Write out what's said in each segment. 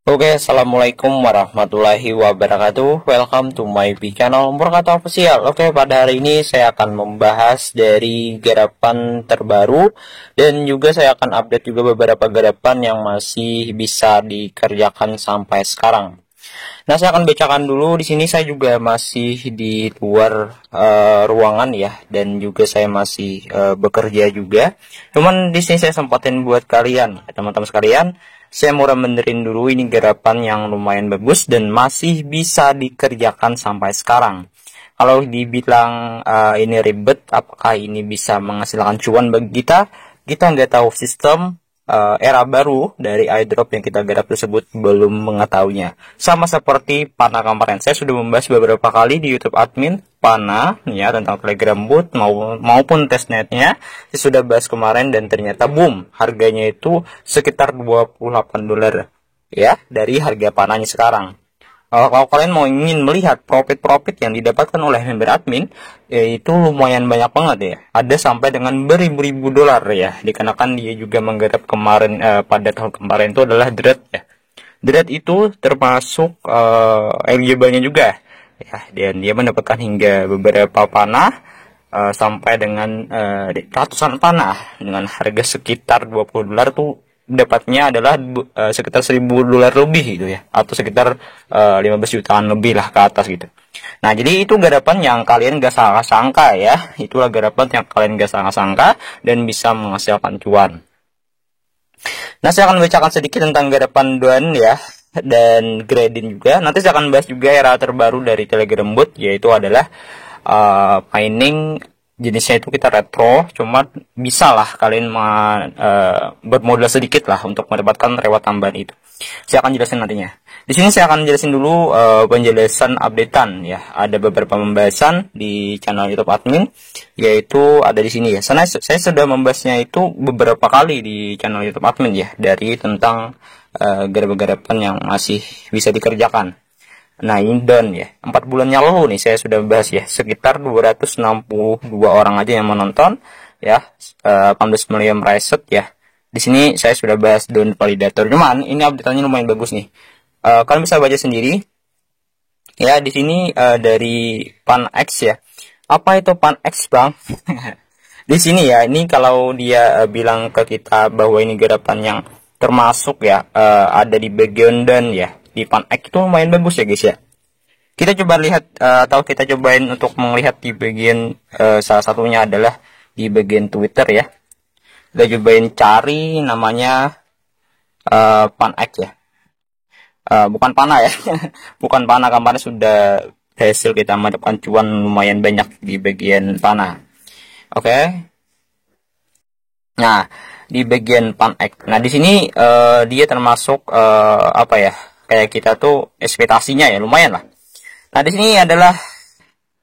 Oke, assalamualaikum warahmatullahi wabarakatuh. Welcome to my channel Murkato Official. Oke, pada hari ini saya akan membahas dari garapan terbaru dan juga saya akan update juga beberapa garapan yang masih bisa dikerjakan sampai sekarang. Nah, saya akan bacakan dulu. Di sini saya juga masih di luar ruangan ya, dan juga saya masih bekerja juga. Cuman di sini saya sempatin buat kalian, teman-teman sekalian. Saya mau benerin dulu ini garapan yang lumayan bagus dan masih bisa dikerjakan sampai sekarang. Kalau dibilang ini ribet, apakah ini bisa menghasilkan cuan bagi kita? Kita nggak tahu. Sistem era baru dari airdrop yang kita garap tersebut belum mengetahuinya. Sama seperti Pana kemarin, saya sudah membahas beberapa kali di YouTube admin Pana ya tentang Telegram bot maupun testnetnya. Saya sudah bahas kemarin dan ternyata boom, harganya itu sekitar $28 ya dari harga Pananya sekarang. Kalau kalian mau ingin melihat profit yang didapatkan oleh member admin, itu lumayan banyak banget ya. Ada sampai dengan beribu-ribu dolar ya. Dikarenakan dia juga menggarap kemarin pada tahun kemarin itu adalah Dread ya. Dread itu termasuk eligible-nya juga ya. Dan dia mendapatkan hingga beberapa panah sampai dengan ratusan panah dengan harga sekitar $20 tuh dapatnya adalah sekitar $1.000 lebih gitu ya, atau sekitar 15 jutaan lebih lah ke atas gitu. Nah, jadi itu garapan yang kalian gak sangka-sangka ya. Itulah garapan yang kalian gak sangka-sangka dan bisa menghasilkan cuan. Nah, saya akan bacakan sedikit tentang garapan Duan ya, dan Gradin juga. Nanti saya akan bahas juga era terbaru dari Telegram bot, yaitu adalah mining. Jenisnya itu kita retro, cuma bisa lah kalian bermodal sedikit lah untuk mendapatkan reward tambahan itu. Saya akan jelasin nantinya. Di sini saya akan jelasin dulu penjelasan updatean ya. Ada beberapa pembahasan di channel YouTube admin, yaitu ada di sini ya. Saya sudah membahasnya itu beberapa kali di channel YouTube admin ya, dari tentang garapan yang masih bisa dikerjakan. Nah, ini down ya. 4 bulan yang lalu nih saya sudah bahas ya. Sekitar 262 orang aja yang menonton ya. 18 million reset ya. Di sini saya sudah bahas down validator. Cuman ini update-nya lumayan bagus nih. Kalian bisa baca sendiri. Ya, di sini dari PanX ya. Apa itu PanX, Bang? Di sini ya, ini kalau dia bilang ke kita bahwa ini garapan yang termasuk ya, ada di bagian down ya. Di PanX itu lumayan bagus ya guys ya. Kita coba lihat atau kita cobain untuk melihat di bagian salah satunya adalah di bagian Twitter ya. Kita cobain cari namanya PanX ya. Bukan Pana ya. Bukan Pana, kemarin sudah hasil kita mendapatkan cuan lumayan banyak di bagian Pana. Oke. Nah, di bagian PanX. Nah, di sini dia termasuk apa ya? Kayak kita tuh ekspektasinya ya lumayan lah. Nah, di sini adalah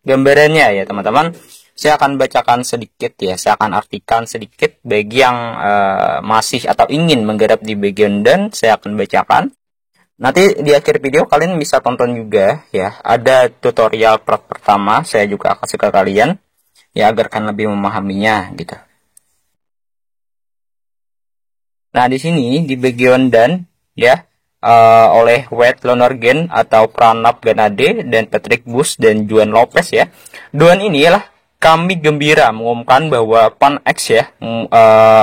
gambarannya ya teman-teman. Saya akan bacakan sedikit ya. Saya akan artikan sedikit bagi yang masih atau ingin menggarap di bagian dan saya akan bacakan. Nanti di akhir video kalian bisa tonton juga ya. Ada tutorial part pertama saya juga kasih ke kalian ya agar kalian lebih memahaminya gitu. Nah, di sini di bagian dan ya. Oleh Wade Lonergan atau Pranab Ganade dan Patrick Bush dan Juan Lopez ya. Duan ini lah kami gembira mengumumkan bahwa PanX ya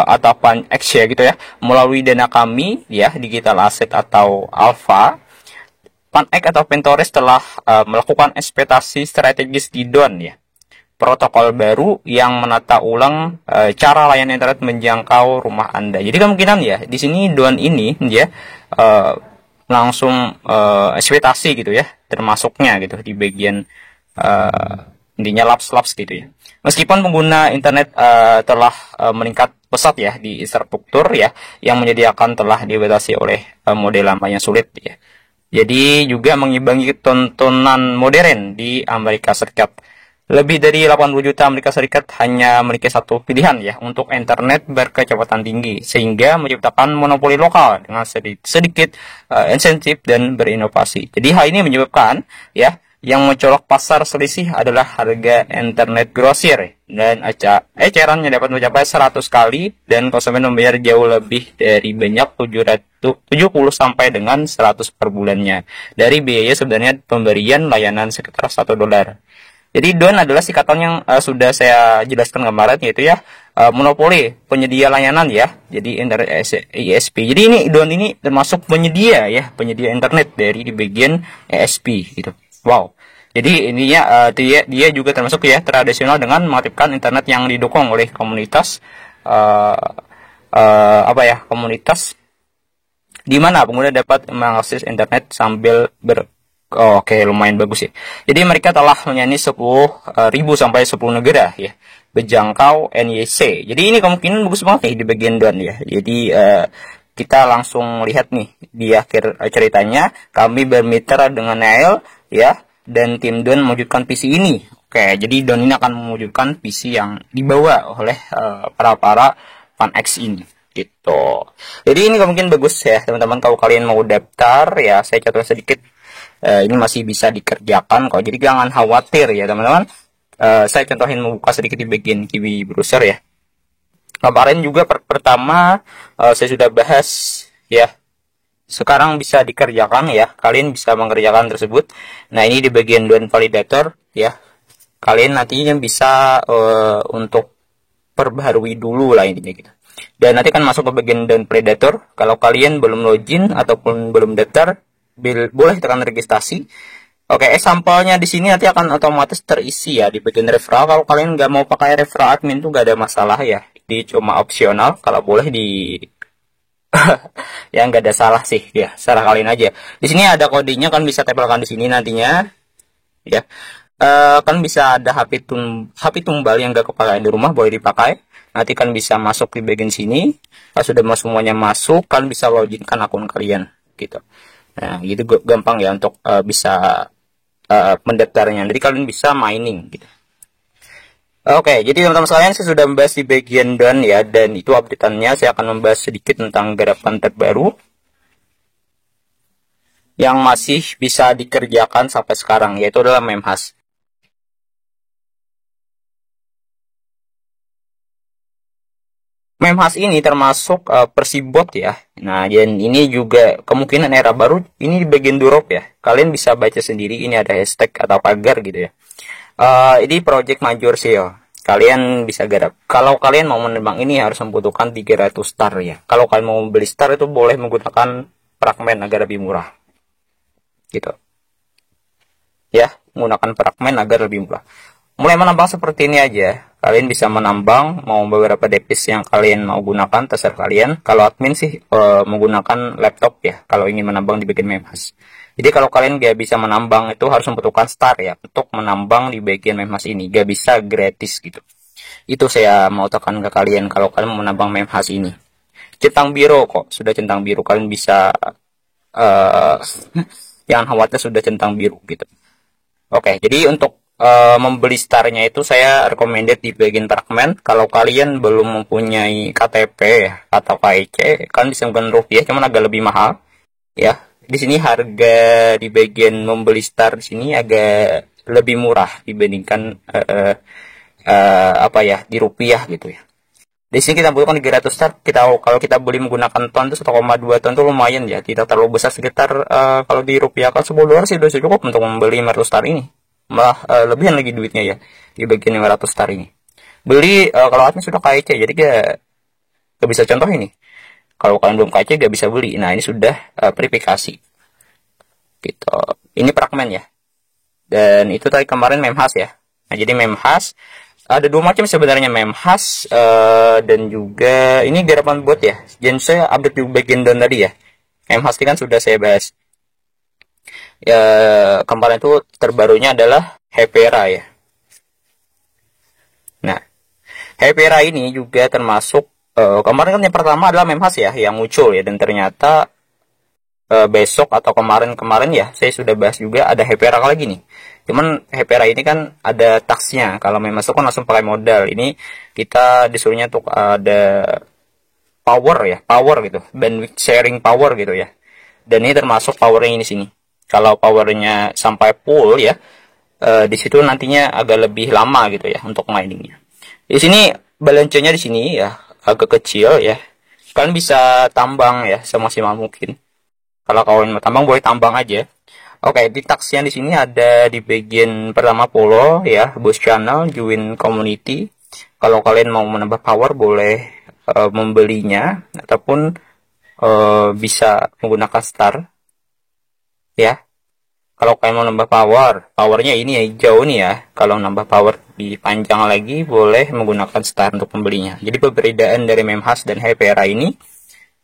atau PanX ya gitu ya, melalui dana kami ya digital asset atau alpha, PanX atau Pentores telah melakukan ekspektasi strategis di Duan ya. Protokol baru yang menata ulang cara layanan internet menjangkau rumah Anda. Jadi kemungkinan ya di sini Duan ini ya langsung ekspektasi gitu ya, termasuknya gitu di bagian intinya laps gitu ya. Meskipun pengguna internet telah meningkat pesat ya di infrastruktur ya, yang menyediakan telah dibatasi oleh model lama yang sulit ya. Jadi juga mengimbangi tontonan modern di Amerika Serikat. Lebih dari 80 juta Amerika Serikat hanya memiliki satu pilihan ya untuk internet berkecepatan tinggi, sehingga menciptakan monopoli lokal dengan sedikit insentif dan berinovasi. Jadi hal ini menyebabkan ya yang mencolok pasar selisih adalah harga internet grosir, dan ecerannya dapat mencapai 100 kali dan konsumen membayar jauh lebih dari banyak 770 sampai dengan 100 per bulannya dari biaya sebenarnya pemberian layanan sekitar $1. Jadi DON adalah singkatan yang sudah saya jelaskan kemarin, yaitu ya monopoli penyedia layanan ya. Jadi internet ISP. Jadi ini DON ini termasuk penyedia ya, penyedia internet dari di bagian ISP gitu. Wow. Jadi ininya dia juga termasuk ya tradisional dengan mengaktifkan internet yang didukung oleh komunitas komunitas di mana pengguna dapat mengakses internet sambil Oke, lumayan bagus ya. Jadi mereka telah menyanyi 10.000 sampai 10 negara ya, berjangkau NYC. Jadi ini kemungkinan bagus banget nih di bagian DON ya. Jadi kita langsung lihat nih di akhir ceritanya, kami bermitra dengan Nail ya, dan tim DON mewujudkan PC ini. Oke, jadi DON ini akan mewujudkan PC yang dibawa oleh para FunX ini gitu. Jadi ini mungkin bagus ya teman-teman, kalau kalian mau daftar ya, saya contoh sedikit. Ini masih bisa dikerjakan kok, jadi jangan khawatir ya teman-teman. Saya contohin membuka sedikit di bagian Kiwi browser ya. Kemarin juga pertama saya sudah bahas ya, sekarang bisa dikerjakan ya, kalian bisa mengerjakan tersebut. Nah ini di bagian DON validator ya, kalian nantinya bisa untuk perbaharui dulu lah intinya gitu. Dan nanti kan masuk ke bagian DON predator. Kalau kalian belum login ataupun belum daftar, boleh tekan registrasi. Oke, sampelnya di sini nanti akan otomatis terisi ya di bagian referral. Kalau kalian nggak mau pakai referral admin tuh nggak ada masalah ya, ini cuma opsional. Kalau boleh di ya nggak ada salah sih ya, salah kalian aja. Di sini ada kodenya, kan bisa tempelkan di sini nantinya ya. Kan bisa ada HP tumbal yang nggak kepakai di rumah, boleh dipakai. Nanti kan bisa masuk di bagian sini. Kalau sudah semuanya masuk, kan bisa loginkan akun kalian gitu. Nah, gitu gampang ya untuk bisa mendaftarnya. Jadi kalian bisa mining gitu. Oke, jadi teman-teman sekalian, saya sudah membahas di bagian DON ya, dan itu updateannya. Saya akan membahas sedikit tentang garapan terbaru yang masih bisa dikerjakan sampai sekarang, yaitu adalah Memhash. Memhash ini termasuk Persibot ya. Nah, dan ini juga kemungkinan era baru ini di bagian drop ya. Kalian bisa baca sendiri, ini ada hashtag atau pagar gitu ya. Ini project major sale. Kalian bisa garap. Kalau kalian mau menembang ini harus membutuhkan 300 star ya. Kalau kalian mau beli star itu boleh menggunakan fragmen agar lebih murah. Gitu. Ya, menggunakan fragmen agar lebih murah. Mulai menambang seperti ini aja. Kalian bisa menambang mau beberapa device yang kalian mau gunakan, terserah kalian. Kalau admin sih menggunakan laptop ya, kalau ingin menambang di bagian Memhash. Jadi kalau kalian gak bisa menambang itu harus membutuhkan star ya, untuk menambang di bagian Memhash ini. Gak bisa gratis gitu. Itu saya mau tekan ke kalian kalau kalian mau menambang Memhash ini. Centang biru kok, sudah centang biru. Kalian bisa jangan khawatir, sudah centang biru gitu. Oke, jadi untuk membeli starnya itu saya recommended di bagian fragment. Kalau kalian belum mempunyai KTP atau KIC, kalian bisa menggunakan rupiah, cuman agak lebih mahal ya. Di sini harga di bagian membeli star di sini agak lebih murah dibandingkan di rupiah gitu ya. Di sini kita butuhkan 300 star. Kalau kita beli menggunakan ton itu 1,2 ton itu lumayan ya, tidak terlalu besar, sekitar kalau di rupiah kan $10 sih udah cukup untuk membeli 500 star ini. Malah lebihan lagi duitnya ya di bagian 500 star ini. Beli kalau admin sudah KIC, jadi gak bisa contoh ini. Kalau kalian belum KIC gak bisa beli. Nah ini sudah verifikasi gitu. Ini fragmen ya, dan itu tadi kemarin Memhash ya. Nah jadi Memhash ada dua macam sebenarnya, Memhash dan juga ini garapan bot ya. Dan saya update di bagian DON tadi ya. Memhash ini kan sudah saya bahas ya, kemarin itu terbarunya adalah Hypera ya. Nah, Hypera ini juga termasuk kemarin kan yang pertama adalah Memhash ya yang muncul ya, dan ternyata besok atau kemarin ya saya sudah bahas juga ada Hypera lagi nih. Cuman Hypera ini kan ada taxnya, kalau Memhash itu kan langsung pakai modal. Ini kita disuruhnya untuk ada power gitu, bandwidth sharing power gitu ya. Dan ini termasuk powernya ini sini. Kalau powernya sampai full ya, di situ nantinya agak lebih lama gitu ya untuk miningnya. Di sini balance-nya di sini ya agak kecil ya. Kalian bisa tambang ya semaksimal mungkin. Kalau kalian mau tambang boleh tambang aja. Oke, di taksnya di sini ada di bagian pertama follow ya, boost channel, join community. Kalau kalian mau menambah power boleh membelinya ataupun bisa menggunakan star ya. Kalau kalian mau nambah powernya ini ya hijau nih ya. Kalau nambah power di panjang lagi boleh menggunakan star untuk membelinya. Jadi perbedaan dari Memhas dan Hypera ini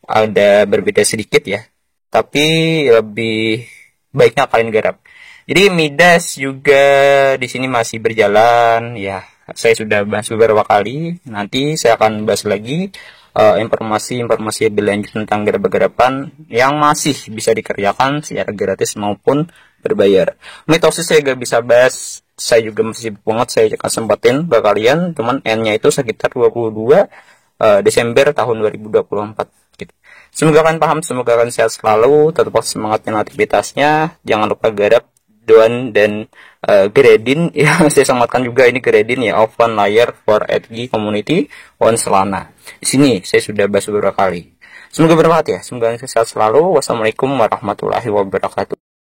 ada berbeda sedikit ya. Tapi lebih baiknya kalian garap. Jadi Midas juga di sini masih berjalan ya. Saya sudah bahas beberapa kali. Nanti saya akan bahas lagi informasi-informasi lebih lanjut tentang garap-garapan yang masih bisa dikerjakan secara gratis maupun berbayar. Mitosis saya gak bisa bahas, saya juga masih sibuk banget, saya akan sempatin ke kalian, cuman N-nya itu sekitar 22 Desember tahun 2024 gitu. Semoga kalian paham, semoga kalian sehat selalu, tetap semangat dengan aktivitasnya, jangan lupa garap Doan dan Gradin ya. Saya sematkan juga ini Gradin ya, open layer for 8G community on Solana. Di sini saya sudah bahas beberapa kali. Semoga bermanfaat ya, semoga kalian sehat selalu. Wassalamualaikum warahmatullahi wabarakatuh.